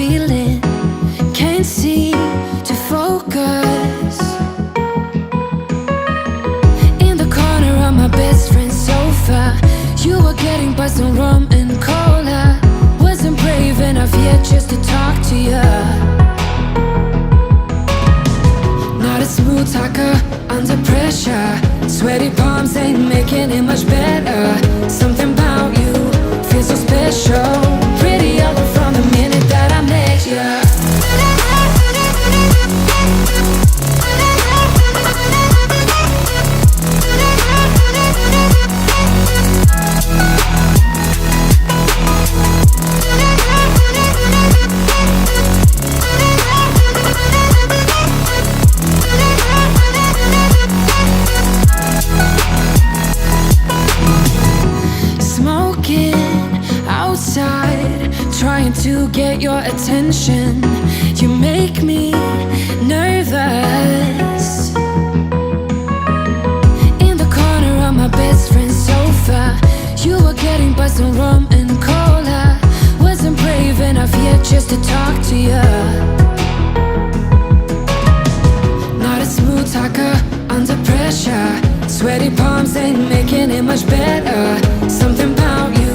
feeling, can't seem to focus. In the corner of my best friend's sofa, you were getting buzzed on rum and cola. Wasn't brave enough yet just to talk to you. Not a smooth talker under pressure. Sweaty palms ain't making it much better. Something about you feels so special. Pretty other from the minute that I met you. Trying to get your attention, you make me nervous. In the corner of my best friend's sofa, you were getting buzzed on rum and cola. Wasn't brave enough yet just to talk to you. Not a smooth talker under pressure. Sweaty palms ain't making it much better. Something about you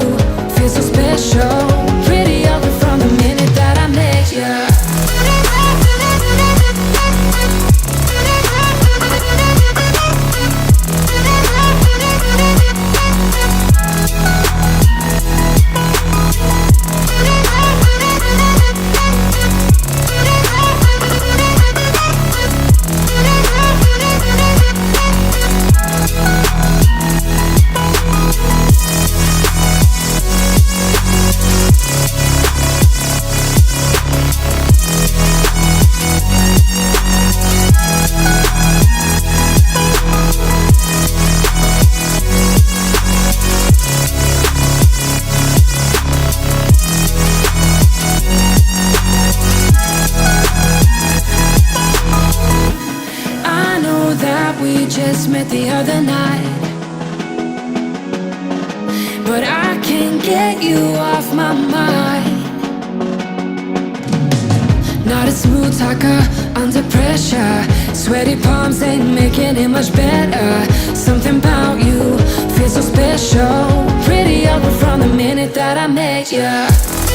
feels so special. Pretty other from the minute that I met you. We just met the other night, but I can't get you off my mind. Not a smooth talker under pressure. Sweaty palms ain't making it much better. Something about you feels so special. Pretty other from the minute that I met you.